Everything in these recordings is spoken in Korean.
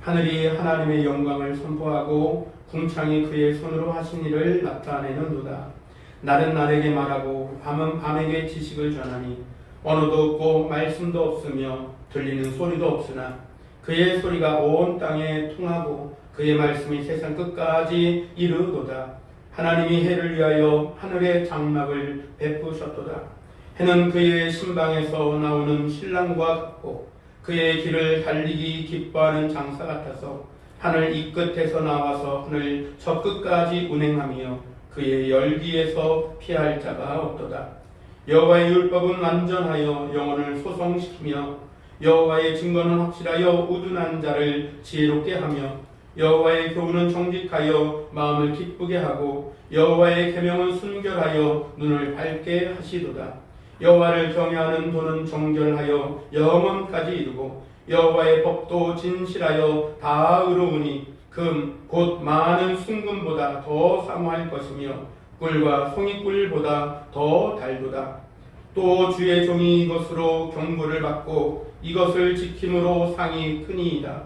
하늘이 하나님의 영광을 선포하고 궁창이 그의 손으로 하신 일을 나타내는도다. 날은 날에게 말하고 밤은 밤에게 지식을 전하니 언어도 없고 말씀도 없으며 들리는 소리도 없으나 그의 소리가 온 땅에 통하고 그의 말씀이 세상 끝까지 이르도다. 하나님이 해를 위하여 하늘의 장막을 베푸셨도다. 해는 그의 신방에서 나오는 신랑과 같고 그의 길을 달리기 기뻐하는 장사 같아서 하늘 이 끝에서 나와서 하늘 저 끝까지 운행하며 그의 열기에서 피할 자가 없도다. 여호와의 율법은 완전하여 영혼을 소성시키며 여호와의 증거는 확실하여 우둔한 자를 지혜롭게 하며 여호와의 교훈은 정직하여 마음을 기쁘게 하고 여호와의 계명은 순결하여 눈을 밝게 하시도다. 여호와를 경외하는 도는 정결하여 영원까지 이르고 여호와의 법도 진실하여 다 의로우니 금 곧 많은 순금보다 더 사모할 것이며 꿀과 송이꿀보다 더 달도다. 또 주의 종이 이것으로 경고를 받고 이것을 지킴으로 상이 크니이다.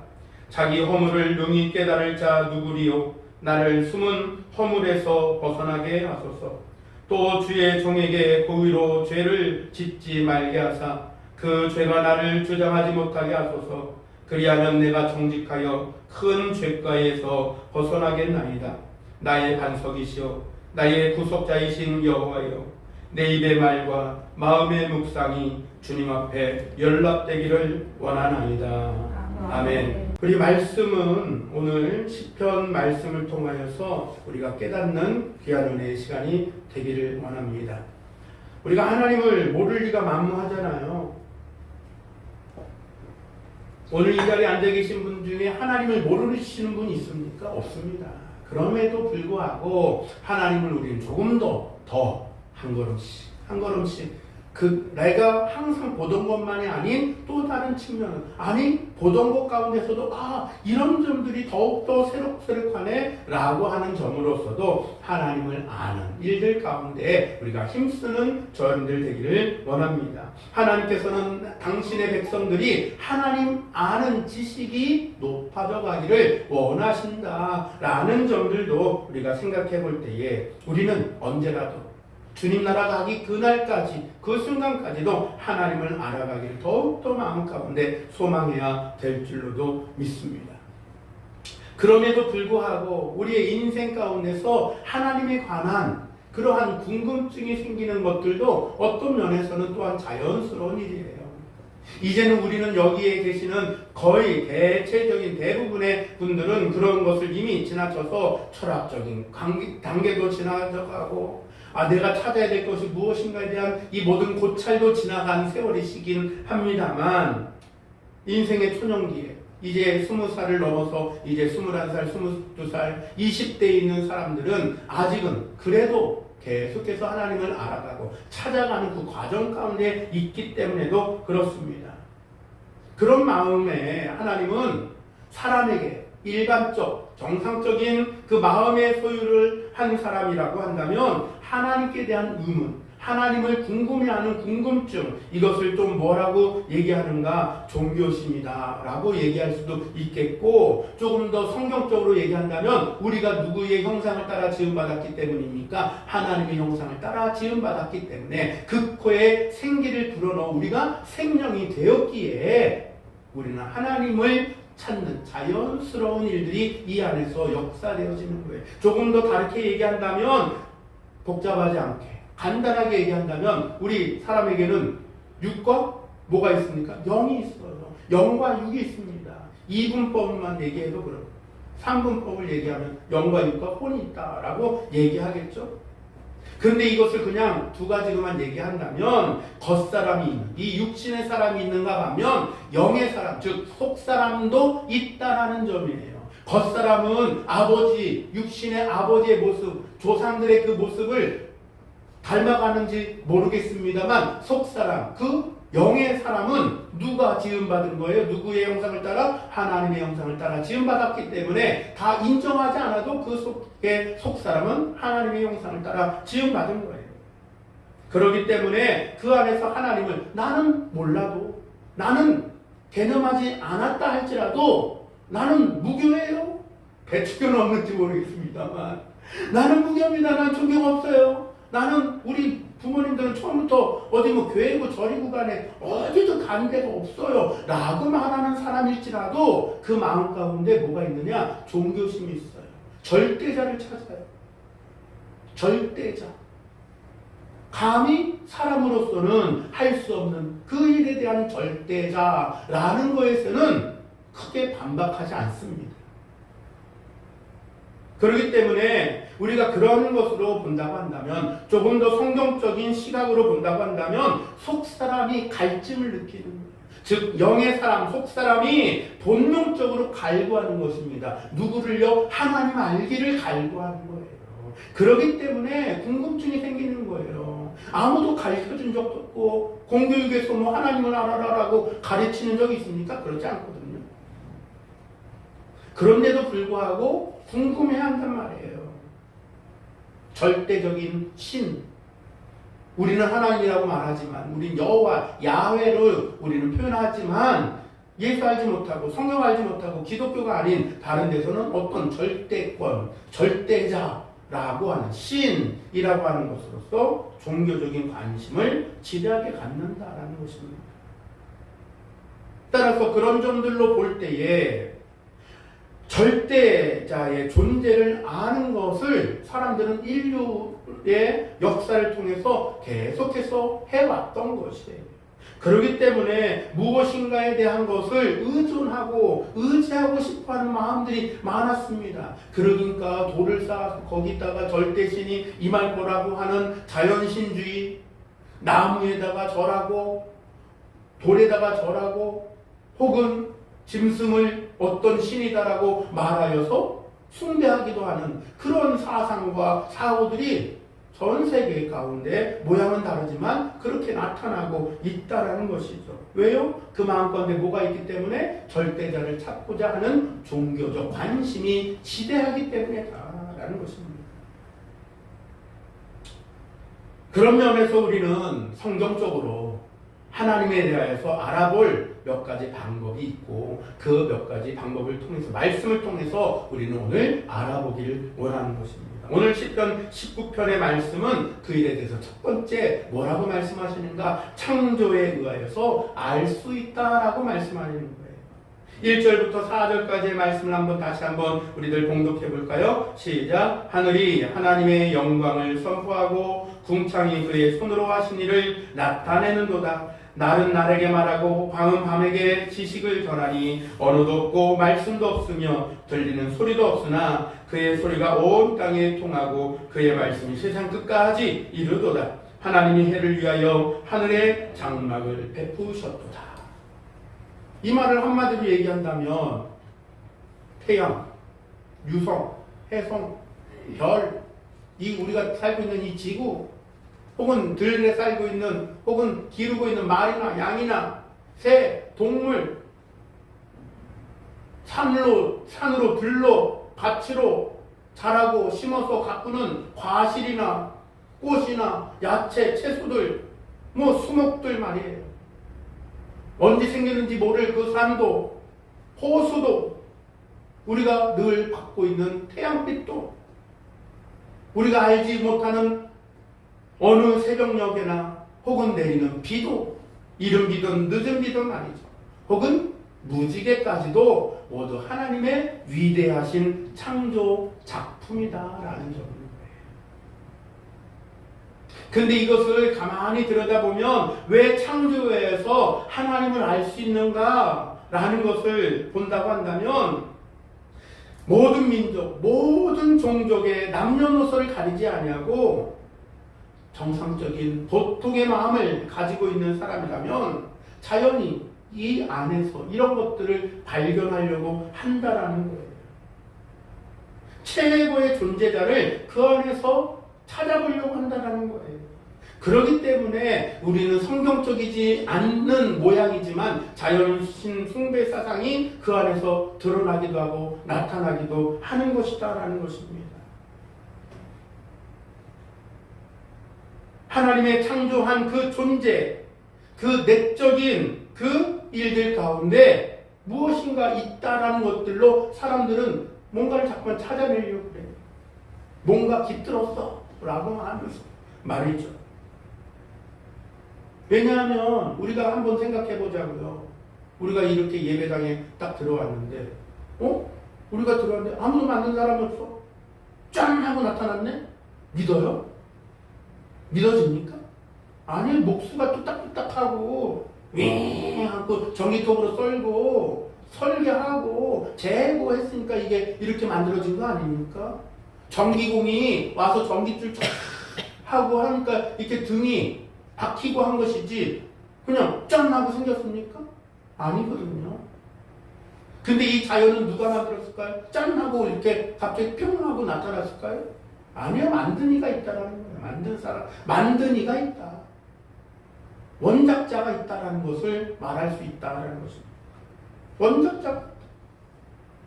자기 허물을 능히 깨달을 자 누구리요? 나를 숨은 허물에서 벗어나게 하소서. 또 주의 종에게 고의로 죄를 짓지 말게 하사 그 죄가 나를 주장하지 못하게 하소서. 그리하면 내가 정직하여 큰 죄가에서 벗어나겠나이다. 나의 반석이시여 나의 구속자이신 여호와여, 내 입의 말과 마음의 묵상이 주님 앞에 연락되기를 원하나이다. 아멘. 우리 말씀은 오늘 시편 말씀을 통하여서 우리가 깨닫는 귀한 은혜의 시간이 되기를 원합니다. 우리가 하나님을 모를 리가 만무하잖아요. 오늘 이 자리에 앉아 계신 분 중에 하나님을 모르시는 분 있습니까? 없습니다. 그럼에도 불구하고 하나님을 우리는 조금 더 한 걸음씩 내가 항상 보던 것만이 아닌 또 다른 측면은, 아니 보던 것 가운데서도 이런 점들이 더욱더 새록새록하네 라고 하는 점으로서도 하나님을 아는 일들 가운데 우리가 힘쓰는 저희들 되기를 원합니다. 하나님께서는 당신의 백성들이 하나님 아는 지식이 높아져 가기를 원하신다라는 점들도 우리가 생각해 볼 때에 우리는 언제라도 주님 나라 가기 그날까지, 그 순간까지도 하나님을 알아가기를 더욱더 마음 가운데 소망해야 될 줄로도 믿습니다. 그럼에도 불구하고 우리의 인생 가운데서 하나님에 관한 그러한 궁금증이 생기는 것들도 어떤 면에서는 또한 자연스러운 일이에요. 이제는 우리는 여기에 계시는 거의 대체적인 대부분의 분들은 그런 것을 이미 지나쳐서 철학적인 단계도 지나가고 내가 찾아야 될 것이 무엇인가에 대한 이 모든 고찰도 지나간 세월이시긴 합니다만, 인생의 초년기에 이제 20살을 넘어서 이제 21살, 22살, 20대에 있는 사람들은 아직은 그래도 계속해서 하나님을 알아가고 찾아가는 그 과정 가운데 있기 때문에도 그렇습니다. 그런 마음에 하나님은 사람에게 일반적, 정상적인 그 마음의 소유를 한 사람이라고 한다면 하나님께 대한 의문, 하나님을 궁금해하는 궁금증, 이것을 좀 뭐라고 얘기하는가? 종교심이다 라고 얘기할 수도 있겠고, 조금 더 성경적으로 얘기한다면 우리가 누구의 형상을 따라 지음받았기 때문입니까? 하나님의 형상을 따라 지음받았기 때문에 그 코에 생기를 불어넣어 우리가 생명이 되었기에 우리는 하나님을 찾는 자연스러운 일들이 이 안에서 역사되어지는 거예요. 조금 더 다르게 얘기한다면, 복잡하지 않게 간단하게 얘기한다면 우리 사람에게는 6과 뭐가 있습니까? 0이 있어요. 0과 6이 있습니다. 2분법만 얘기해도 그렇고 3분법을 얘기하면 0과 6과 혼이 있다라고 얘기하겠죠. 그런데 이것을 그냥 두 가지로만 얘기한다면, 겉사람이 있는, 이 육신의 사람이 있는가 하면 영의 사람, 즉 속사람도 있다라는 점이에요. 겉사람은 아버지, 육신의 아버지의 모습, 조상들의 그 모습을 닮아가는지 모르겠습니다만, 속사람, 그 영의 사람은 누가 지음받은 거예요? 누구의 형상을 따라? 하나님의 형상을 따라 지음받았기 때문에 다 인정하지 않아도 그 속의 속사람은 하나님의 형상을 따라 지음받은 거예요. 그렇기 때문에 그 안에서 하나님을 나는 몰라도, 나는 개념하지 않았다 할지라도 나는 무교예요. 배추교는 없는지 모르겠습니다만 나는 무교입니다. 나는 종교가 없어요. 나는 우리 부모님들은 처음부터 어디 뭐 교회고 절이고 간에 어디도 간 데가 없어요 라고 말하는 사람일지라도 그 마음 가운데 뭐가 있느냐? 종교심이 있어요. 절대자를 찾아요. 절대자. 감히 사람으로서는 할 수 없는 그 일에 대한 절대자라는 거에서는 크게 반박하지 않습니다. 그렇기 때문에 우리가 그런 것으로 본다고 한다면, 조금 더 성경적인 시각으로 본다고 한다면 속사람이 갈증을 느끼는 거예요. 즉 영의 사람, 속사람이 본능적으로 갈구하는 것입니다. 누구를요? 하나님 알기를 갈구하는 거예요. 그렇기 때문에 궁금증이 생기는 거예요. 아무도 가르쳐준 적도 없고 공교육에서 뭐 하나님을 알아라라고 가르치는 적이 있습니까? 그렇지 않거든요. 그런데도 불구하고 궁금해한단 말이에요. 절대적인 신, 우리는 하나님이라고 말하지만 우리는 여호와, 야훼를 우리는 표현하지만 예수 알지 못하고 성경 알지 못하고 기독교가 아닌 다른 데서는 어떤 절대권, 절대자라고 하는 신이라고 하는 것으로서 종교적인 관심을 지대하게 갖는다라는 것입니다. 따라서 그런 점들로 볼 때에 절대자의 존재를 아는 것을 사람들은 인류의 역사를 통해서 계속해서 해왔던 것이에요. 그렇기 때문에 무엇인가에 대한 것을 의지하고 싶어하는 마음들이 많았습니다. 그러니까 돌을 쌓아서 거기다가 절대신이 임할 거라고 하는 자연신주의, 나무에다가 절하고 돌에다가 절하고 혹은 짐승을 어떤 신이다라고 말하여서 숭배하기도 하는 그런 사상과 사고들이 전 세계 가운데 모양은 다르지만 그렇게 나타나고 있다라는 것이죠. 왜요? 그 마음 가운데 뭐가 있기 때문에 절대자를 찾고자 하는 종교적 관심이 지대하기 때문이다라는 것입니다. 그런 면에서 우리는 성경적으로 하나님에 대하여서 알아볼 몇 가지 방법이 있고 그 몇 가지 방법을 통해서 말씀을 통해서 우리는 오늘 알아보기를 원하는 것입니다. 오늘 시편 19편의 말씀은 그 일에 대해서 첫 번째 뭐라고 말씀하시는가? 창조에 의하여서 알 수 있다라고 말씀하시는 거예요. 1절부터 4절까지의 말씀을 다시 한번 우리들 봉독해 볼까요? 시작. 하늘이 하나님의 영광을 선포하고 궁창이 그의 손으로 하신 일을 나타내는도다. 날은 날에게 말하고 밤은 밤에게 지식을 전하니 언어도 없고 말씀도 없으며 들리는 소리도 없으나 그의 소리가 온 땅에 통하고 그의 말씀이 세상 끝까지 이르도다. 하나님이 해를 위하여 하늘에 장막을 베푸셨도다. 이 말을 한마디로 얘기한다면 태양, 유성, 해성, 별, 이 우리가 살고 있는 이 지구, 혹은 들에 살고 있는 혹은 기르고 있는 말이나 양이나 새, 동물, 산으로 들로 밭으로 자라고 심어서 가꾸는 과실이나 꽃이나 야채, 채소들, 뭐 수목들 말이에요. 언제 생겼는지 모를 그 산도, 호수도, 우리가 늘 받고 있는 태양빛도, 우리가 알지 못하는 어느 새벽녘에나 혹은 내리는 비도, 이른 비든 늦은 비든 말이죠. 혹은 무지개까지도 모두 하나님의 위대하신 창조 작품이다라는 점입니다. 근데 이것을 가만히 들여다보면 왜 창조에서 하나님을 알 수 있는가라는 것을 본다고 한다면 모든 민족, 모든 종족의 남녀노소를 가리지 아니하고 정상적인 보통의 마음을 가지고 있는 사람이라면 자연히 이 안에서 이런 것들을 발견하려고 한다라는 거예요. 최고의 존재자를 그 안에서 찾아보려고 한다는 거예요. 그렇기 때문에 우리는 성경적이지 않는 모양이지만 자연신 숭배 사상이 그 안에서 드러나기도 하고 나타나기도 하는 것이다라는 것입니다. 하나님의 창조한 그 존재, 그 내적인 그 일들 가운데 무엇인가 있다라는 것들로 사람들은 뭔가를 자꾸만 찾아내려고 그래요. 뭔가 깃들었어 라고 하면서 말이죠. 왜냐하면 우리가 한번 생각해 보자고요. 우리가 이렇게 예배당에 딱 들어왔는데 우리가 들어왔는데 아무도 만든 사람이 없어. 짠 하고 나타났네? 믿어요? 믿어집니까? 아니, 목수가 뚝딱뚝딱하고 윙 하고 전기톱으로 썰고 설계하고 재고 했으니까 이게 이렇게 만들어진 거 아닙니까? 전기공이 와서 전기줄 쫙 하고 하니까 이렇게 등이 박히고 한 것이지 그냥 짠 하고 생겼습니까? 아니거든요. 근데 이 자연은 누가 만들었을까요? 짠 하고 이렇게 갑자기 뿅 하고 나타났을까요? 아니요, 만든 이가 있다라는 거예요. 만든 사람, 만든 이가 있다. 원작자가 있다라는 것을 말할 수 있다라는 것입니다. 원작자가,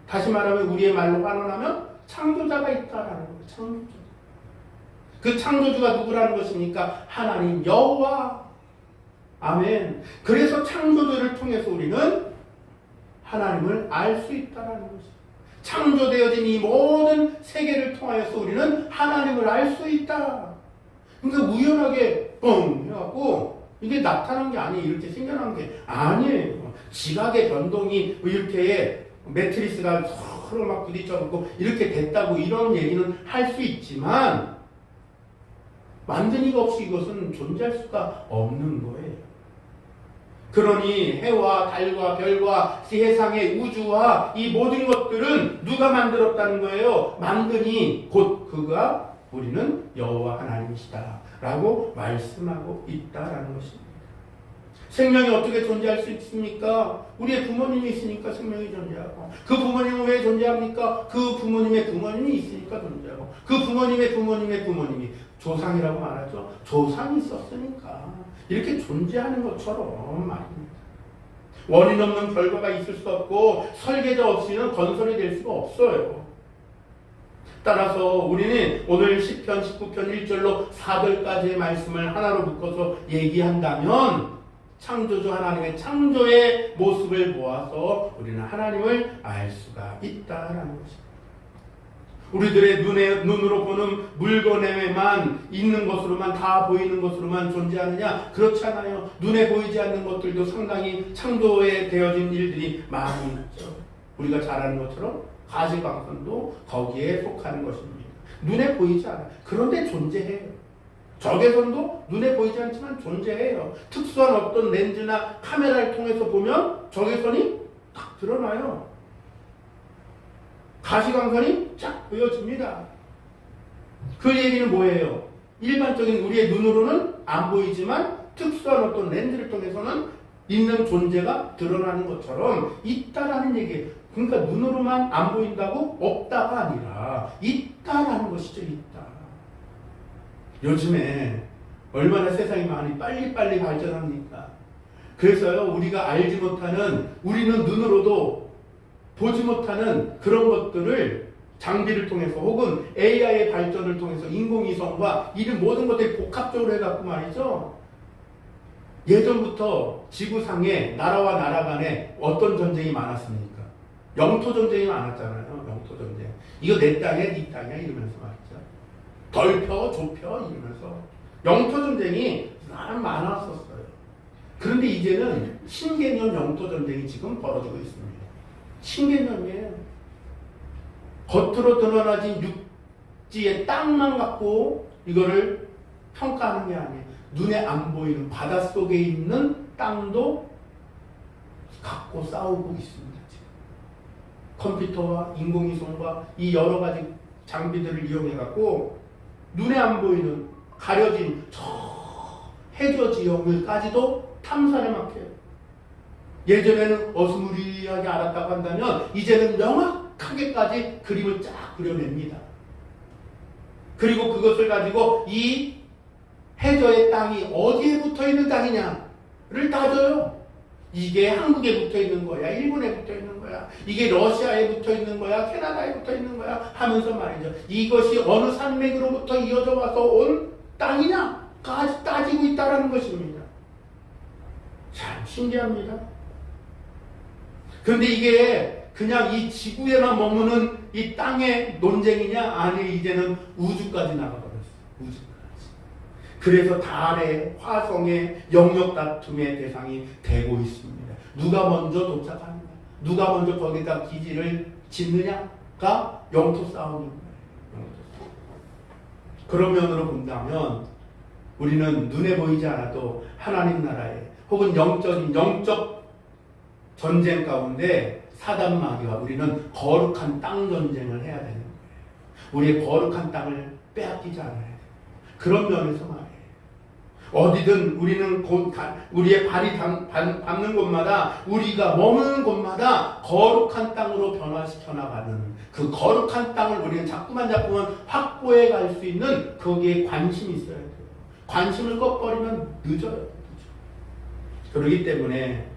다시 말하면 우리의 말로 환원하면 창조자가 있다라는 거예요. 창조자. 그 창조주가 누구라는 것입니까? 하나님 여호와. 아멘. 그래서 창조주를 통해서 우리는 하나님을 알 수 있다라는 것입니다. 창조되어진 이 모든 세계를 통하여서 우리는 하나님을 알 수 있다. 그러니까 우연하게 뻥 해갖고 이게 나타난 게 아니에요. 이렇게 생겨난 게 아니에요. 지각의 변동이 이렇게 매트리스가 서로 막 부딪혀갖고 이렇게 됐다고 이런 얘기는 할 수 있지만 만든 이가 없이 이것은 존재할 수가 없는 거예요. 그러니 해와 달과 별과 세상의 우주와 이 모든 것들은 누가 만들었다는 거예요? 만드니 곧 그가 우리는 여호와 하나님이시다 라고 말씀하고 있다라는 것입니다. 생명이 어떻게 존재할 수 있습니까? 우리의 부모님이 있으니까 생명이 존재하고, 그 부모님은 왜 존재합니까? 그 부모님의 부모님이 있으니까 존재하고, 그 부모님의 부모님의 부모님이 조상이라고 말하죠. 조상이 있었으니까 이렇게 존재하는 것처럼 말입니다. 원인 없는 결과가 있을 수 없고 설계자 없이는 건설이 될 수가 없어요. 따라서 우리는 오늘 10편, 19편 1절로 4절까지의 말씀을 하나로 묶어서 얘기한다면 창조주 하나님의 창조의 모습을 보아서 우리는 하나님을 알 수가 있다라는 것입니다. 우리들의 눈으로 보는 물건에만 있는 것으로만 다 보이는 것으로만 존재하느냐? 그렇지 않아요. 눈에 보이지 않는 것들도 상당히 창조에 되어진 일들이 많이 있죠. 우리가 잘 아는 것처럼 가시광선도 거기에 속하는 것입니다. 눈에 보이지 않아요. 그런데 존재해요. 적외선도 눈에 보이지 않지만 존재해요. 특수한 어떤 렌즈나 카메라를 통해서 보면 적외선이 딱 드러나요. 가시광선이 쫙 보여집니다. 그 얘기는 뭐예요? 일반적인 우리의 눈으로는 안 보이지만 특수한 어떤 렌즈를 통해서는 있는 존재가 드러나는 것처럼 있다라는 얘기예요. 그러니까 눈으로만 안 보인다고 없다가 아니라 있다라는 것이죠. 있다. 요즘에 얼마나 세상이 많이 빨리빨리 발전합니까? 그래서요, 우리가 알지 못하는, 우리는 눈으로도 보지 못하는 그런 것들을 장비를 통해서 혹은 AI의 발전을 통해서 인공위성과 이런 모든 것들이 복합적으로 해갖고 말이죠. 예전부터 지구상에 나라와 나라 간에 어떤 전쟁이 많았습니까? 영토 전쟁이 많았잖아요. 영토 전쟁. 이거 내 땅이야, 네 땅이야 이러면서 말이죠. 덜 좁혀 이러면서 영토 전쟁이 많았었어요. 그런데 이제는 신개념 영토 전쟁이 지금 벌어지고 있습니다. 신개념이에요. 겉으로 드러나진 육지의 땅만 갖고 이거를 평가하는 게 아니에요. 눈에 안 보이는 바닷속에 있는 땅도 갖고 싸우고 있습니다. 지금. 컴퓨터와 인공위성과 이 여러 가지 장비들을 이용해 갖고 눈에 안 보이는 가려진 저 해저 지형을까지도 탐사를 막 해요. 예전에는 어스무리하게 알았다고 한다면 이제는 명확하게까지 그림을 쫙 그려냅니다. 그리고 그것을 가지고 이 해저의 땅이 어디에 붙어있는 땅이냐를 따져요. 이게 한국에 붙어있는 거야, 일본에 붙어있는 거야, 이게 러시아에 붙어있는 거야, 캐나다에 붙어있는 거야 하면서 말이죠. 이것이 어느 산맥으로부터 이어져 와서 온 땅이냐까지 따지고 있다는 것입니다. 참 신기합니다. 그런데 이게 그냥 이 지구에만 머무는 이 땅의 논쟁이냐? 아니, 이제는 우주까지 나가버렸어요. 우주까지. 그래서 달의, 화성의 영역 다툼의 대상이 되고 있습니다. 누가 먼저 도착하느냐? 누가 먼저 거기다 기지를 짓느냐가 영토 싸움인 거예요. 그런 면으로 본다면 우리는 눈에 보이지 않아도 하나님 나라에 혹은 영적 전쟁 가운데 사단 마귀와 우리는 거룩한 땅 전쟁을 해야 되는 거예요. 우리의 거룩한 땅을 빼앗기지 않아야 돼요. 그런 면에서 말이에요. 어디든 우리는 우리의 발이 닿는 곳마다, 우리가 머무는 곳마다 거룩한 땅으로 변화시켜 나가는 그 거룩한 땅을 우리는 자꾸만 확보해 갈 수 있는 거기에 관심이 있어야 돼요. 관심을 꺼버리면 늦어요. 그렇기 때문에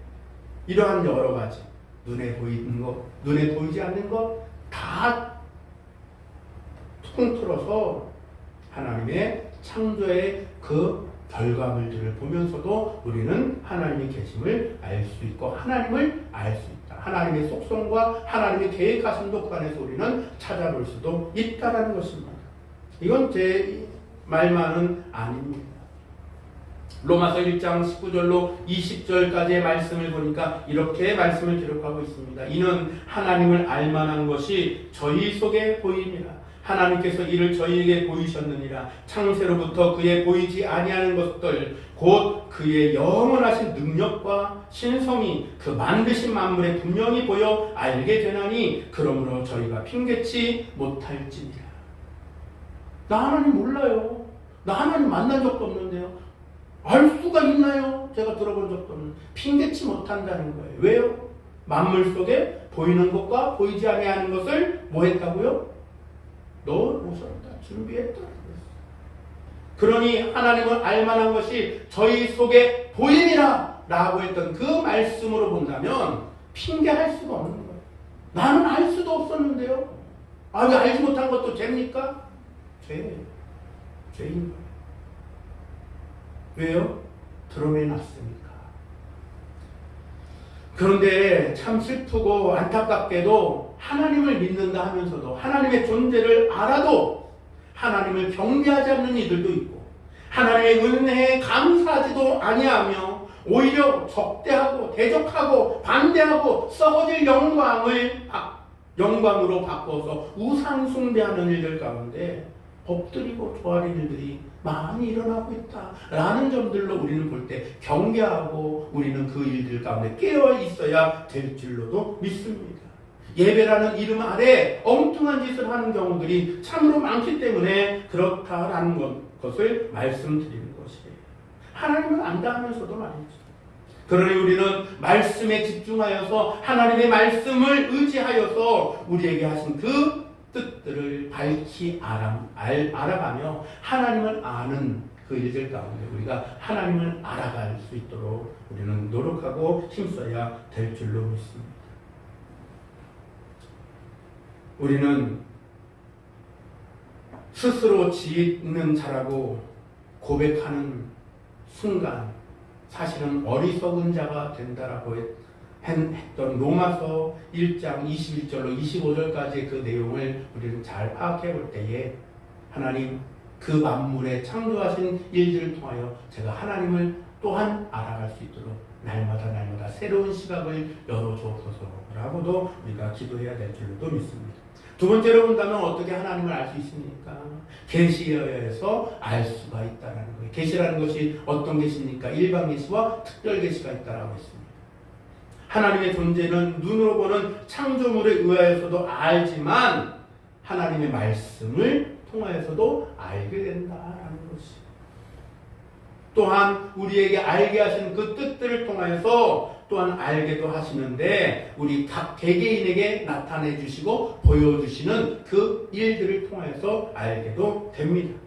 이러한 여러 가지 눈에 보이는 것, 눈에 보이지 않는 것 다 통틀어서 하나님의 창조의 그 결과물들을 보면서도 우리는 하나님의 계심을 알 수 있고 하나님을 알 수 있다. 하나님의 속성과 하나님의 계획하심도 그 안에서 우리는 찾아볼 수도 있다는 것입니다. 이건 제 말만은 아닙니다. 로마서 1장 19절로 20절까지의 말씀을 보니까 이렇게 말씀을 기록하고 있습니다. 이는 하나님을 알만한 것이 저희 속에 보입니다. 하나님께서 이를 저희에게 보이셨느니라. 창세로부터 그의 보이지 아니하는 것들 곧 그의 영원하신 능력과 신성이 그 만드신 만물에 분명히 보여 알게 되나니 그러므로 저희가 핑계치 못할지니라. 나 하나님 몰라요. 나 하나님 만난 적도 없는데요. 알 수가 있나요? 제가 들어본 적도 없는. 핑계치 못한다는 거예요. 왜요? 만물 속에 보이는 것과 보이지 아니하는 것을 뭐 했다고요? 넣어놓으셨다. 준비했다. 그러니 하나님은 알만한 것이 저희 속에 보임이라 라고 했던 그 말씀으로 본다면 핑계할 수가 없는 거예요. 나는 알 수도 없었는데요. 왜 알지 못한 것도 죄입니까? 죄인 거예요. 왜요? 드러내놨으니까. 그런데 참 슬프고 안타깝게도 하나님을 믿는다 하면서도 하나님의 존재를 알아도 하나님을 경배하지 않는 이들도 있고 하나님의 은혜에 감사하지도 아니하며 오히려 적대하고 대적하고 반대하고 썩어질 영광으로 바꿔서 우상 숭배하는 일들 가운데 엎드리고 조아린 일들이 많이 일어나고 있다라는 점들로 우리는 볼 때 경계하고 우리는 그 일들 가운데 깨어 있어야 될 줄로도 믿습니다. 예배라는 이름 아래 엉뚱한 짓을 하는 경우들이 참으로 많기 때문에 그렇다라는 것을 말씀드리는 것이에요. 하나님을 안다 하면서도 말이죠. 그러니 우리는 말씀에 집중하여서 하나님의 말씀을 의지하여서 우리에게 하신 그 뜻들을 밝히 알아가며 하나님을 아는 그 일들 가운데 우리가 하나님을 알아갈 수 있도록 우리는 노력하고 힘써야 될 줄로 믿습니다. 우리는 스스로 지있는 자라고 고백하는 순간 사실은 어리석은 자가 된다라고 했던 로마서 1장 21절로 25절까지의 그 내용을 우리는 잘 파악해 볼 때에 하나님 그 만물에 창조하신 일들을 통하여 제가 하나님을 또한 알아갈 수 있도록 날마다 새로운 시각을 열어주옵소서라고도 우리가 기도해야 될 줄도 믿습니다. 두 번째로 본다면 어떻게 하나님을 알 수 있습니까? 계시에 의해서 알 수가 있다는 거예요. 계시라는 것이 어떤 계시입니까? 일반 계시와 특별 계시가 있다라고 했습니다. 하나님의 존재는 눈으로 보는 창조물에 의하여서도 알지만 하나님의 말씀을 통하여서도 알게 된다라는 것이. 또한 우리에게 알게 하신 그 뜻들을 통하여서 또한 알게도 하시는데 우리 각 개개인에게 나타내 주시고 보여주시는 그 일들을 통해서 알게도 됩니다.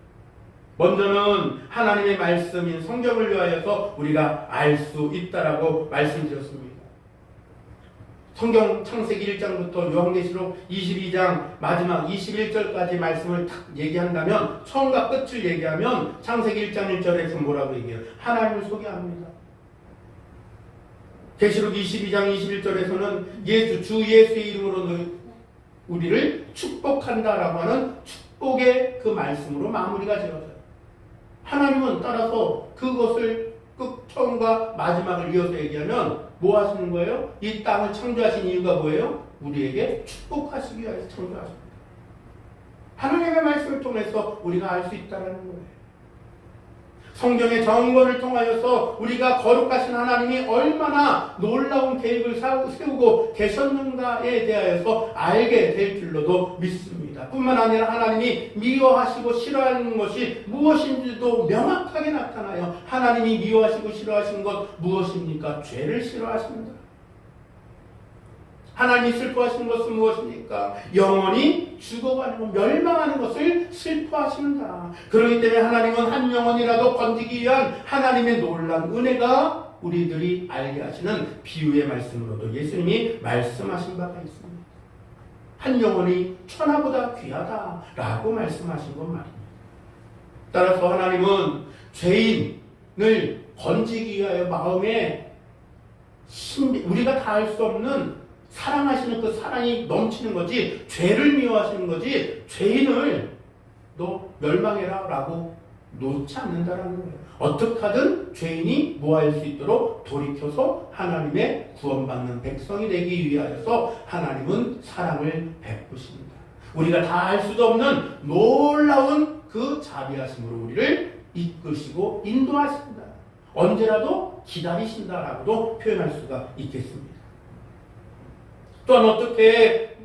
먼저는 하나님의 말씀인 성경을 위하여서 우리가 알 수 있다라고 말씀드렸습니다. 성경 창세기 1장부터 요한계시록 22장 마지막 21절까지 말씀을 딱 얘기한다면 처음과 끝을 얘기하면 창세기 1장 1절에서 뭐라고 얘기해요? 하나님을 소개합니다. 계시록 22장 21절에서는 주 예수의 이름으로 우리를 축복한다라고 하는 축복의 그 말씀으로 마무리가 되어져요. 하나님은 따라서 그것을 처음과 마지막을 이어서 얘기하면 뭐 하시는 거예요? 이 땅을 창조하신 이유가 뭐예요? 우리에게 축복하시기 위해서 창조하십니다. 하나님의 말씀을 통해서 우리가 알 수 있다는 거예요. 성경의 정권을 통하여서 우리가 거룩하신 하나님이 얼마나 놀라운 계획을 세우고 계셨는가에 대하여서 알게 될 줄로도 믿습니다. 뿐만 아니라 하나님이 미워하시고 싫어하는 것이 무엇인지도 명확하게 나타나요. 하나님이 미워하시고 싫어하시는 것 무엇입니까? 죄를 싫어하십니다. 하나님이 슬퍼하시는 것은 무엇입니까? 영원히 죽어가는 것, 멸망하는 것을 슬퍼하십니다. 그렇기 때문에 하나님은 한 영혼이라도 건지기 위한 하나님의 놀라운 은혜가 우리들이 알게 하시는 비유의 말씀으로도 예수님이 말씀하신 바가 있습니다. 한 영혼이 천하보다 귀하다라고 말씀하신 것 말입니다. 따라서 하나님은 죄인을 건지기 위하여 마음에 우리가 다 알 수 없는 사랑하시는 그 사랑이 넘치는 거지, 죄를 미워하시는 거지, 죄인을 너 멸망해라 라고 놓지 않는다라는 거예요. 어떻게 하든 죄인이 뭐할 수 있도록 돌이켜서 하나님의 구원받는 백성이 되기 위하여서 하나님은 사랑을 베푸십니다. 우리가 다 알 수도 없는 놀라운 그 자비하심으로 우리를 이끄시고 인도하신다. 언제라도 기다리신다라고도 표현할 수가 있겠습니다. 또한 어떻게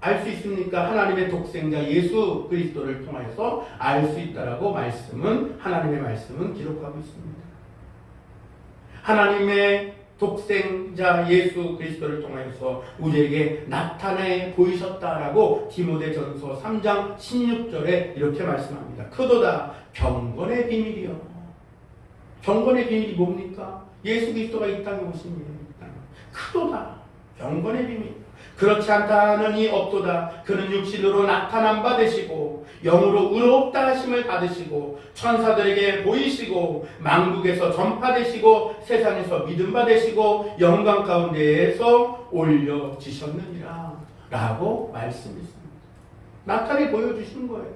알 수 있습니까? 하나님의 독생자 예수 그리스도를 통해서 알 수 있다라고 하나님의 말씀은 기록하고 있습니다. 하나님의 독생자 예수 그리스도를 통해서 우리에게 나타내 보이셨다라고 디모데전서 3장 16절에 이렇게 말씀합니다. 크도다 경건의 비밀이요. 경건의 비밀이 뭡니까? 예수 그리스도가 이 땅에 오신 일입니다. 크도다 경건의 비밀. 그렇지 않다는 이 없도다. 그는 육신으로 나타난 바 되시고 영으로 의롭다 하심을 받으시고 천사들에게 보이시고 만국에서 전파되시고 세상에서 믿음 받으시고 영광 가운데에서 올려지셨느니라 라고 말씀했습니다. 나타내 보여주신 거예요.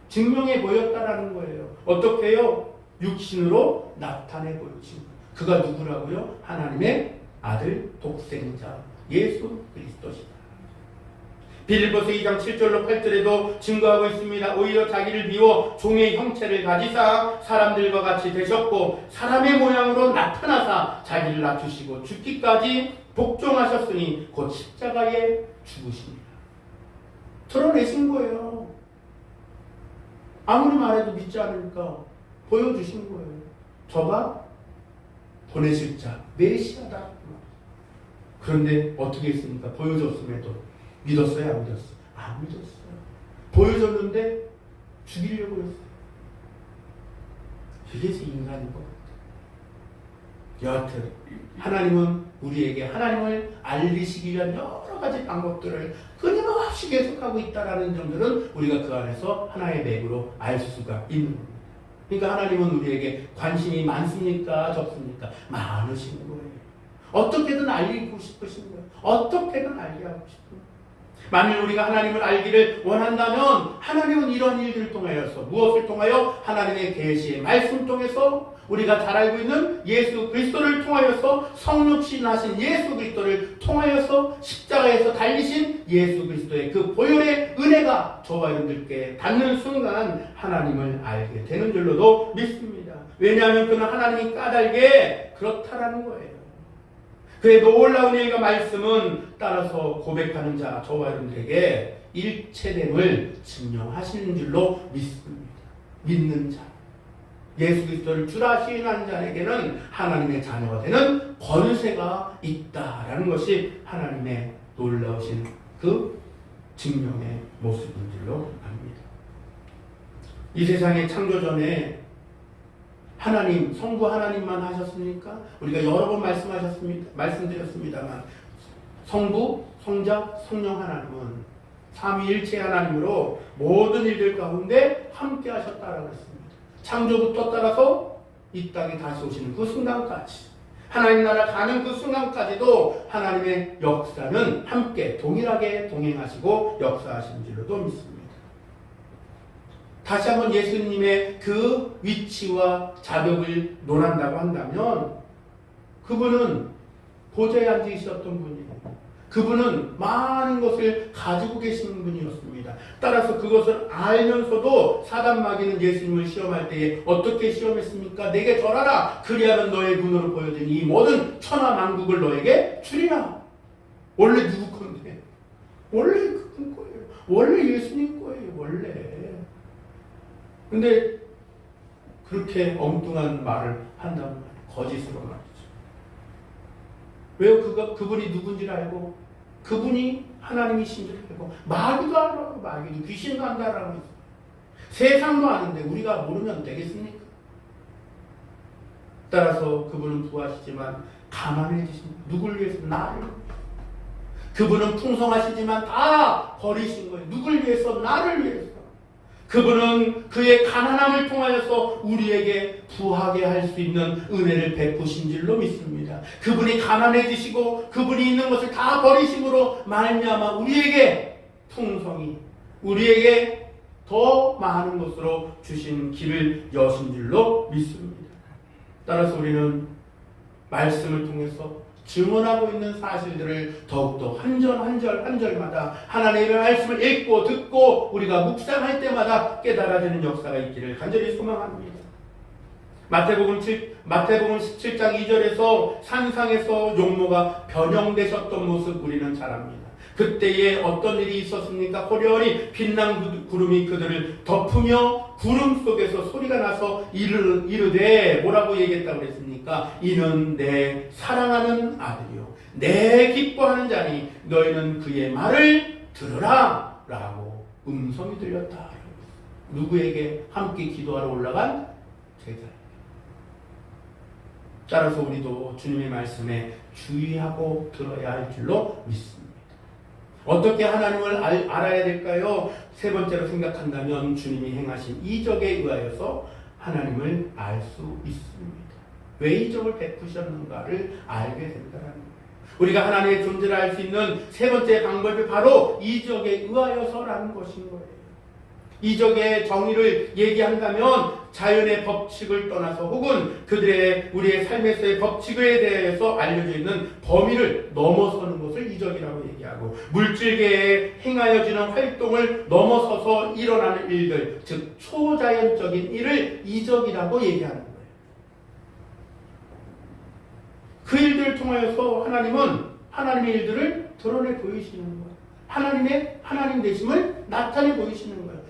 증명해 보였다라는 거예요. 어떻게 해요? 육신으로 나타내 보여주신 거예요. 그가 누구라고요? 하나님의 아들 독생자 예수 그리스도시다. 빌립보서 2장 7절로 8절에도 증거하고 있습니다. 오히려 자기를 비워 종의 형체를 가지사 사람들과 같이 되셨고 사람의 모양으로 나타나사 자기를 낮추시고 죽기까지 복종하셨으니 곧 십자가에 죽으십니다. 드러내신 거예요. 아무리 말해도 믿지 않으니까 보여주신 거예요. 저가 보내실 자 메시아다. 그런데 어떻게 했습니까? 보여줬음에도 믿었어요? 안 믿었어요? 안 믿었어요. 보여줬는데 죽이려고 했어요. 이게 인간인 것 같아요. 여하튼 하나님은 우리에게 하나님을 알리시기 위한 여러 가지 방법들을 끊임없이 계속하고 있다는 점들은 우리가 그 안에서 하나의 맥으로 알 수가 있는 겁니다. 그러니까 하나님은 우리에게 관심이 많습니까? 적습니까? 많으신 거예요. 어떻게든 알리고 싶으신 거예요. 어떻게든 알게 하고 싶은 거예요. 만일 우리가 하나님을 알기를 원한다면 하나님은 이런 일들을 통하여서 무엇을 통하여? 하나님의 계시의 말씀 통해서 우리가 잘 알고 있는 예수 그리스도를 통하여서 성육신 하신 예수 그리스도를 통하여서 십자가에서 달리신 예수 그리스도의 그 보혈의 은혜가 저와 여러분들께 닿는 순간 하나님을 알게 되는 줄로도 믿습니다. 왜냐하면 그는 하나님이 까닭에 그렇다라는 거예요. 그의 놀라운 예가 말씀은 따라서 고백하는 자 저와 여러분들에게 일체됨을 증명하시는 줄로 믿습니다. 믿는 자 예수 그리스도를 주라 시인하는 자에게는 하나님의 자녀가 되는 권세가 있다라는 것이 하나님의 놀라우신 그 증명의 모습인 줄로 압니다. 이 세상의 창조 전에 하나님, 성부 하나님만 하셨습니까? 우리가 여러 번 말씀드렸습니다만 성부, 성자, 성령 하나님은 삼위일체 하나님으로 모든 일들 가운데 함께 하셨다라고 했습니다. 창조부터 따라서 이 땅에 다시 오시는 그 순간까지 하나님 나라 가는 그 순간까지도 하나님의 역사는 함께 동일하게 동행하시고 역사하신 줄로도 믿습니다. 다시 한번 예수님의 그 위치와 자격을 논한다고 한다면 그분은 보좌에 앉으셨던 분이에요. 그분은 많은 것을 가지고 계시는 분이었습니다. 따라서 그것을 알면서도 사단 마귀는 예수님을 시험할 때에 어떻게 시험했습니까? 내게 절하라. 그리하면 너의 눈으로 보여진 이 모든 천하 만국을 너에게 주리라. 원래 누구 건데? 원래 그분 거예요. 원래 예수님 거예요. 원래. 근데 그렇게 엉뚱한 말을 한다는 말이에요. 거짓으로 말이죠. 왜요? 그분이 누군지를 알고 그분이 하나님이신 줄 알고 마귀도 알아요. 마귀도 귀신도 안다라고 했어요. 세상도 아는데 우리가 모르면 되겠습니까? 따라서 그분은 부하시지만 가난해지신 누굴 위해서? 나를 위해서. 그분은 풍성하시지만 다 버리신 거예요. 누굴 위해서? 나를 위해서. 그분은 그의 가난함을 통하여서 우리에게 부하게 할 수 있는 은혜를 베푸신 줄로 믿습니다. 그분이 가난해지시고 그분이 있는 것을 다 버리심으로 말미암아 우리에게 풍성히 우리에게 더 많은 것으로 주신 길을 여신 줄로 믿습니다. 따라서 우리는 말씀을 통해서 증언하고 있는 사실들을 더욱더 한 절 한 절마다 하나님의 말씀을 읽고 듣고 우리가 묵상할 때마다 깨달아지는 역사가 있기를 간절히 소망합니다. 마태복음 17장 2절에서 산상에서 용모가 변형되셨던 모습 우리는 잘 압니다. 그때에 어떤 일이 있었습니까? 호련히 빛난 구름이 그들을 덮으며 구름 속에서 소리가 나서 이르되 뭐라고 얘기했다고 그랬습니까? 이는 내 사랑하는 아들이요 내 기뻐하는 자니 너희는 그의 말을 들으라 라고 음성이 들렸다. 누구에게? 함께 기도하러 올라간 제자에게. 따라서 우리도 주님의 말씀에 주의하고 들어야 할 줄로 믿습니다. 어떻게 하나님을 알아야 될까요? 세 번째로 생각한다면 주님이 행하신 이적에 의하여서 하나님을 알 수 있습니다. 왜 이적을 베푸셨는가를 알게 된다는 거예요. 우리가 하나님의 존재를 알 수 있는 세 번째 방법이 바로 이적에 의하여서라는 것인 거예요. 이적의 정의를 얘기한다면 자연의 법칙을 떠나서 혹은 우리의 삶에서의 법칙에 대해서 알려져 있는 범위를 넘어서는 것을 이적이라고 얘기하고 물질계에 행하여지는 활동을 넘어서서 일어나는 일들, 즉 초자연적인 일을 이적이라고 얘기하는 거예요. 그 일들을 통하여서 하나님은 하나님의 일들을 드러내 보이시는 거예요. 하나님 되심을 나타내 보이시는 거예요.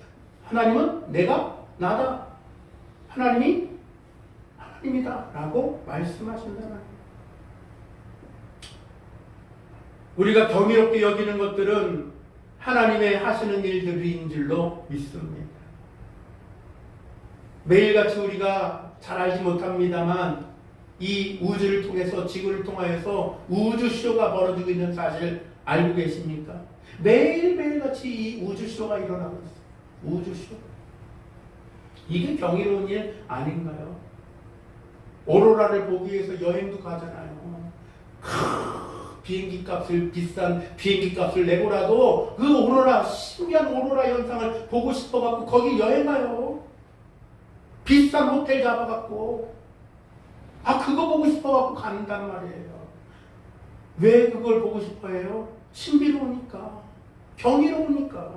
하나님은 내가 나다. 하나님이 하나님이다 라고 말씀하신다는 거예요. 우리가 경이롭게 여기는 것들은 하나님의 하시는 일들인 줄로 믿습니다. 매일같이 우리가 잘 알지 못합니다만 이 우주를 통해서 지구를 통하여서 우주쇼가 벌어지고 있는 사실 알고 계십니까? 매일매일같이 이 우주쇼가 일어나고 있어요. 우주쇼. 이게 경이로운 일 아닌가요? 오로라를 보기 위해서 여행도 가잖아요. 비싼 비행기 값을 내고라도 그 오로라, 신기한 오로라 현상을 보고 싶어갖고 거기 여행 가요. 비싼 호텔 잡아갖고. 그거 보고 싶어갖고 간단 말이에요. 왜 그걸 보고 싶어 해요? 신비로우니까. 경이로우니까.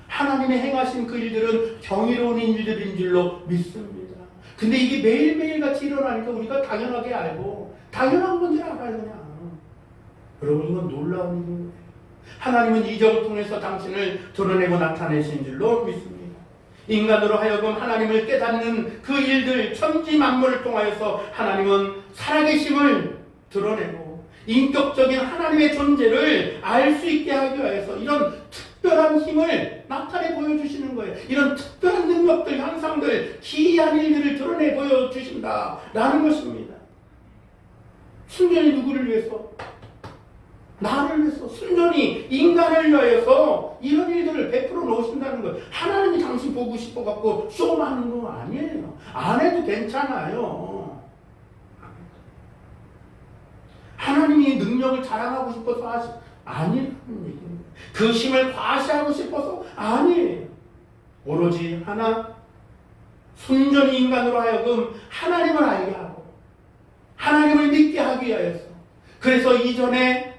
하나님의 행하신 그 일들은 경이로운 일들인 줄로 믿습니다. 근데 이게 매일매일 같이 일어나니까 우리가 당연하게 알고 당연한 건지 알아요 그냥. 여러분 이건 놀라운 일이에요. 하나님은 이적을 통해서 당신을 드러내고 나타내신 줄로 믿습니다. 인간으로 하여금 하나님을 깨닫는 그 일들 천지 만물을 통하여서 하나님은 살아계심을 드러내고 인격적인 하나님의 존재를 알 수 있게 하기 위해서 이런 특별한 힘을 나타내 보여주시는 거예요. 이런 특별한 능력들, 현상들, 기이한 일들을 드러내 보여주신다라는 것입니다. 순전히 누구를 위해서? 나를 위해서 순전히 인간을 위하여서 이런 일들을 베풀어 놓으신다는 거예요. 하나님이 당신 보고 싶어갖고 쇼하는 거 아니에요. 안 해도 괜찮아요. 하나님이 능력을 자랑하고 싶어서 아니라는 얘기입니다. 그 힘을 과시하고 싶어서 아니에요. 오로지 하나, 순전히 인간으로 하여금 하나님을 알게 하고 하나님을 믿게 하기 위하여서, 그래서 이전에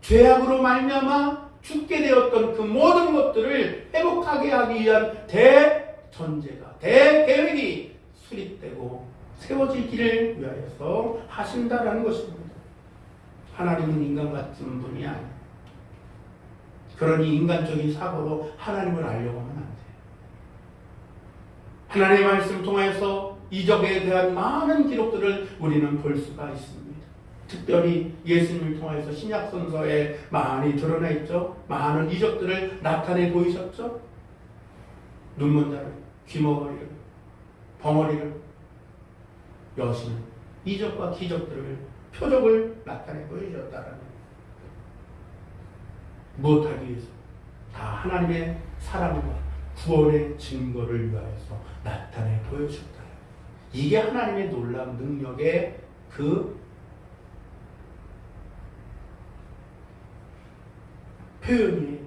죄악으로 말미암아 죽게 되었던 그 모든 것들을 회복하게 하기 위한 대전제가, 대계획이 수립되고 세워지기를 위하여서 하신다라는 것입니다. 하나님은 인간 같은 분이 아니에요. 그러니 인간적인 사고로 하나님을 알려고 하면 안 돼요. 하나님의 말씀 통해서 이적에 대한 많은 기록들을 우리는 볼 수가 있습니다. 특별히 예수님을 통해서 신약 선서에 많이 드러나 있죠. 많은 이적들을 나타내 보이셨죠. 눈먼 자를, 귀머거리를, 벙어리를 여시는 이적과 기적들을, 표적을 나타내 보이셨다라는, 무엇하기 위해서? 다 하나님의 사랑과 구원의 증거를 위하여서 나타내 보여주셨다. 이게 하나님의 놀라운 능력의 그 표현이에요.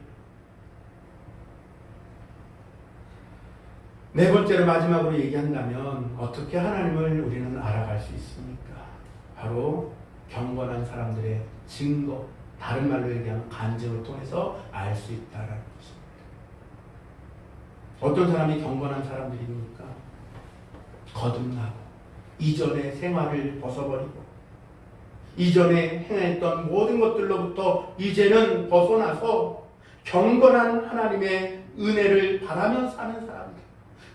네 번째로 마지막으로 얘기한다면 어떻게 하나님을 우리는 알아갈 수 있습니까? 바로 경건한 사람들의 증거, 다른 말로 얘기하면 간증을 통해서 알 수 있다는 것입니다. 어떤 사람이 경건한 사람들입니까? 거듭나고 이전의 생활을 벗어버리고 이전에 행했던 모든 것들로부터 이제는 벗어나서 경건한 하나님의 은혜를 바라며 사는 사람들,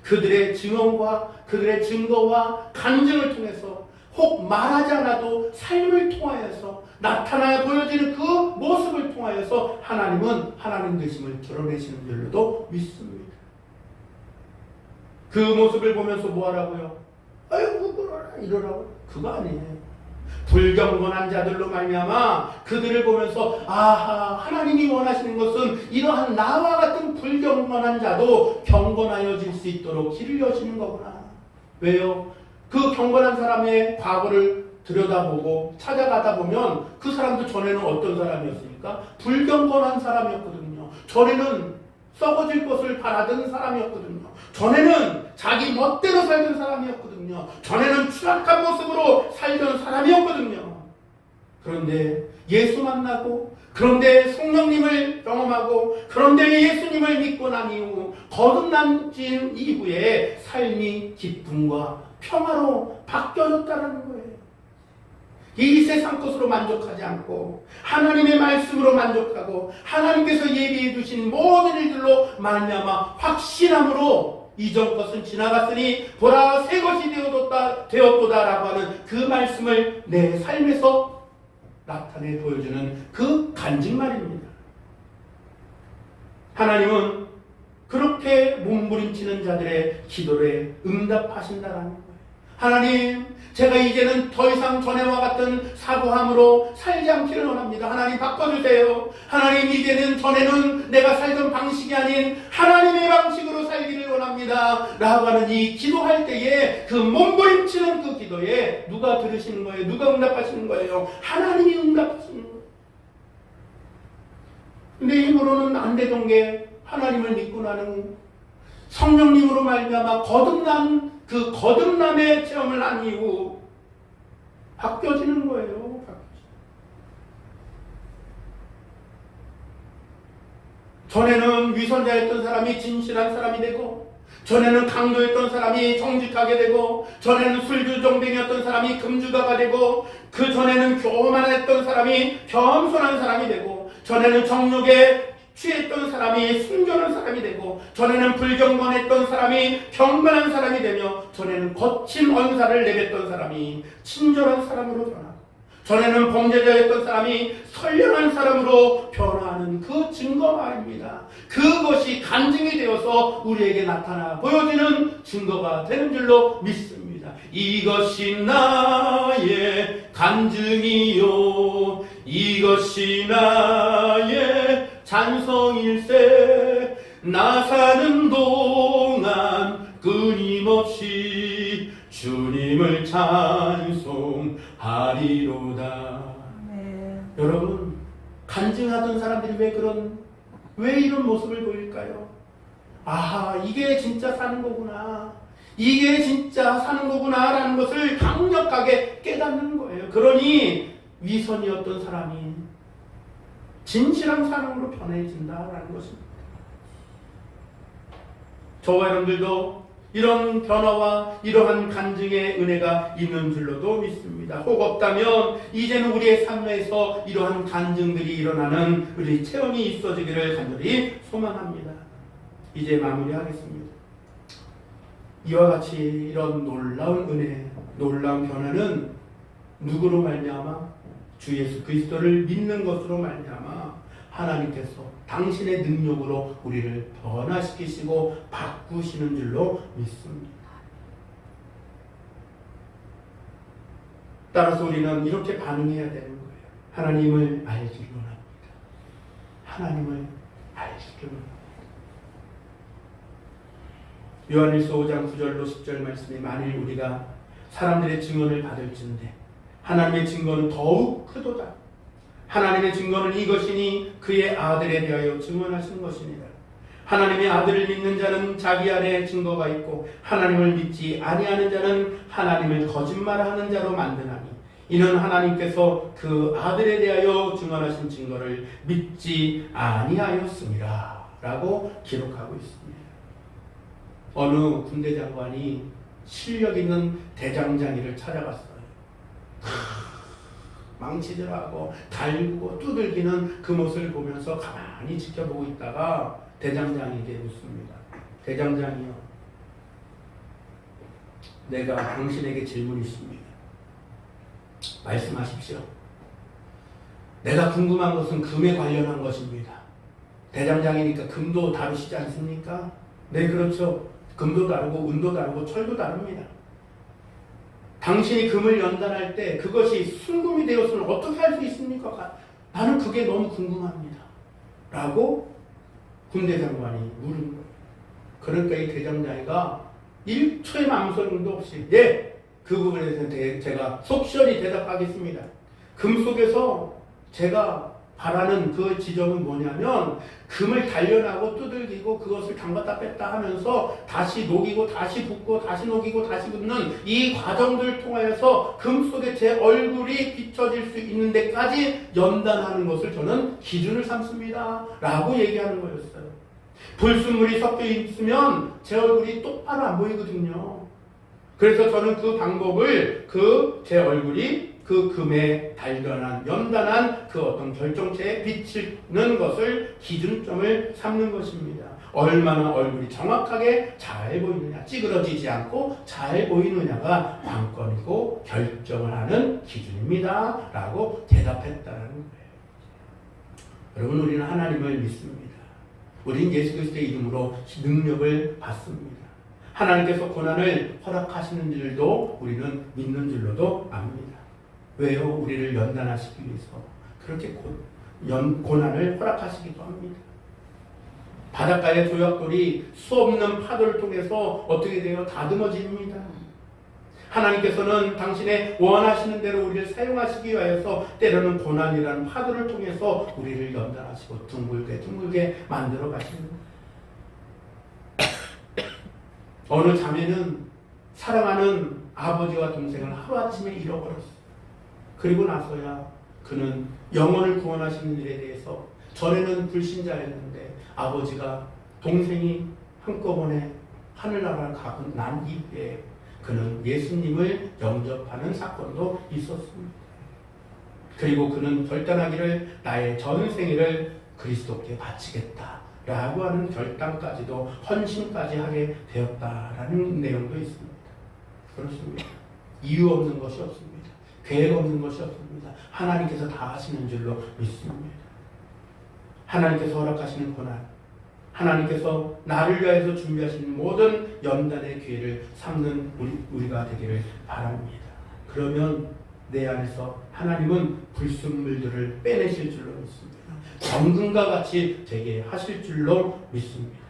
그들의 증언과 그들의 증거와 간증을 통해서, 혹 말하지 않아도 삶을 통하여서 나타나 보여지는 그 모습을 통하여서 하나님은 하나님 되심을 드러내시는 줄로도 믿습니다. 그 모습을 보면서 뭐 하라고요? 아이고 그러라 이러라고? 그거 아니에요. 불경건한 자들로 말미암아 그들을 보면서 아하, 하나님이 원하시는 것은 이러한 나와 같은 불경건한 자도 경건하여질 수 있도록 길을 여시는 거구나. 왜요? 그 경건한 사람의 과거를 들여다보고 찾아가다 보면 그 사람도 전에는 어떤 사람이었습니까? 불경건한 사람이었거든요. 전에는 썩어질 것을 바라던 사람이었거든요. 전에는 자기 멋대로 살던 사람이었거든요. 전에는 추악한 모습으로 살던 사람이었거든요. 그런데 예수 만나고, 그런데 성령님을 경험하고, 그런데 예수님을 믿고 난 이후, 거듭난 이후에 삶이 기쁨과 평화로 바뀌어졌다는 거예요. 이 세상 것으로 만족하지 않고 하나님의 말씀으로 만족하고 하나님께서 예비해 두신 모든 일들로 말미암아 확신함으로 이전 것은 지나갔으니 보라 새 것이 되었도다라고 하는 그 말씀을 내 삶에서 나타내 보여주는 그 간증말입니다. 하나님은 그렇게 몸부림치는 자들의 기도에 응답하신다라는 거예요. 하나님, 제가 이제는 더 이상 전에와 같은 사고함으로 살지 않기를 원합니다. 하나님 바꿔주세요. 하나님, 이제는 전에는 내가 살던 방식이 아닌 하나님의 방식으로 살기를 원합니다. 라고 하는 이 기도할 때에 그 몸부림치는 그 기도에 누가 들으시는 거예요? 누가 응답하시는 거예요? 하나님이 응답하시는 거예요. 근데 힘으로는 안 되던 게 하나님을 믿고 나는 성령님으로 말미암아 거듭난 그 거듭남의 체험을 한 이후 바뀌어지는 거예요. 전에는 위선자였던 사람이 진실한 사람이 되고, 전에는 강도였던 사람이 정직하게 되고, 전에는 술주정뱅이였던 사람이 금주가가 되고, 그 전에는 교만했던 사람이 겸손한 사람이 되고, 전에는 정욕에 취했던 사람이 순전한 사람이 되고, 전에는 불경건했던 사람이 경건한 사람이 되며, 전에는 거친 언사를 내뱉던 사람이 친절한 사람으로 변하고, 전에는 범죄자였던 사람이 선량한 사람으로 변화하는 그 증거 말입니다. 그것이 간증이 되어서 우리에게 나타나 보여지는 증거가 되는 줄로 믿습니다. 이것이 나의 간증이요, 이것이 나의 찬성일세. 나 사는 동안 끊임없이 주님을 찬송하리로다. 네. 여러분, 간증하던 사람들이 왜 이런 모습을 보일까요? 아하, 이게 진짜 사는 거구나. 이게 진짜 사는 거구나 라는 것을 강력하게 깨닫는 거예요. 그러니 위선이었던 사람이 진실한 사랑으로 변해진다라는 것입니다. 저와 여러분들도 이런 변화와 이러한 간증의 은혜가 있는 줄로도 믿습니다. 혹 없다면 이제는 우리의 삶에서 이러한 간증들이 일어나는 우리 체험이 있어지기를 간절히 소망합니다. 이제 마무리하겠습니다. 이와 같이 이런 놀라운 은혜, 놀라운 변화는 누구로 말미암아? 주 예수 그리스도를 믿는 것으로 말미암아 하나님께서 당신의 능력으로 우리를 변화시키시고 바꾸시는 줄로 믿습니다. 따라서 우리는 이렇게 반응해야 되는 거예요. 하나님을 알기를 원합니다. 하나님을 알기를 원합니다. 요한일서 5장 9절로 10절 말씀에 만일 우리가 사람들의 증언을 받을진대 하나님의 증거는 더욱 크도다. 하나님의 증거는 이것이니 그의 아들에 대하여 증언하신 것이니라. 하나님의 아들을 믿는 자는 자기 안에 증거가 있고 하나님을 믿지 아니하는 자는 하나님을 거짓말하는 자로 만드나니 이는 하나님께서 그 아들에 대하여 증언하신 증거를 믿지 아니하였음이라 라고 기록하고 있습니다. 어느 군대 장관이 실력 있는 대장장이를 찾아갔어요. 망치질하고 달구고 두들기는 그 모습을 보면서 가만히 지켜보고 있다가 대장장이에게 묻습니다. 대장장이요, 내가 당신에게 질문이 있습니다. 말씀하십시오. 내가 궁금한 것은 금에 관련한 것입니다. 대장장이니까 금도 다루시지 않습니까? 네, 그렇죠. 금도 다르고 은도 다르고 철도 다릅니다. 당신이 금을 연단할 때 그것이 순금이 되었으면 어떻게 할 수 있습니까? 나는 그게 너무 궁금합니다. 라고 군대 장관이 물은 거예요. 그러니까 이 대장장이가 1초의 망설임도 없이 네, 그 부분에 대해서 제가 속 시원히 대답하겠습니다. 금 속에서 제가 바라는 그 지점은 뭐냐면 금을 단련하고 두들기고 그것을 담갔다 뺐다 하면서 다시 녹이고 다시 붓고 다시 녹이고 다시 붓는 이 과정들을 통하여서 금 속에 제 얼굴이 비춰질 수 있는 데까지 연단하는 것을 저는 기준을 삼습니다. 라고 얘기하는 거였어요. 불순물이 섞여 있으면 제 얼굴이 똑바로 안 보이거든요. 그래서 저는 그 방법을 제 얼굴이 그 금에 단련한 연단한 그 어떤 결정체에 비치는 것을 기준점을 삼는 것입니다. 얼마나 얼굴이 정확하게 잘 보이느냐, 찌그러지지 않고 잘 보이느냐가 관건이고 결정을 하는 기준입니다. 라고 대답했다는 거예요. 여러분, 우리는 하나님을 믿습니다. 우리는 예수 그리스도의 이름으로 능력을 받습니다. 하나님께서 고난을 허락하시는 줄도 우리는 믿는 줄로도 압니다. 왜요? 우리를 연단하시기 위해서 그렇게 고난을 허락하시기도 합니다. 바닷가의 조약돌이 수없는 파도를 통해서 어떻게 돼요? 다듬어집니다. 하나님께서는 당신의 원하시는 대로 우리를 사용하시기 위하여서 때로는 고난이라는 파도를 통해서 우리를 연단하시고 둥글게 만들어 가십니다. 어느 자매는 사랑하는 아버지와 동생을 하루아침에 잃어버렸어요. 그리고 나서야 그는 영혼을 구원하시는 일에 대해서, 전에는 불신자였는데 아버지가 동생이 한꺼번에 하늘나라를 가고 난 이후에 그는 예수님을 영접하는 사건도 있었습니다. 그리고 그는 결단하기를 나의 전생애를 그리스도께 바치겠다 라고 하는 결단까지도, 헌신까지 하게 되었다라는 내용도 있습니다. 그렇습니다. 이유 없는 것이 없습니다. 계획 없는 것이 없습니다. 하나님께서 다 하시는 줄로 믿습니다. 하나님께서 허락하시는 고난, 하나님께서 나를 위하여서 준비하신 모든 연단의 기회를 삼는 우리가 되기를 바랍니다. 그러면 내 안에서 하나님은 불순물들을 빼내실 줄로 믿습니다. 정금과 같이 되게 하실 줄로 믿습니다.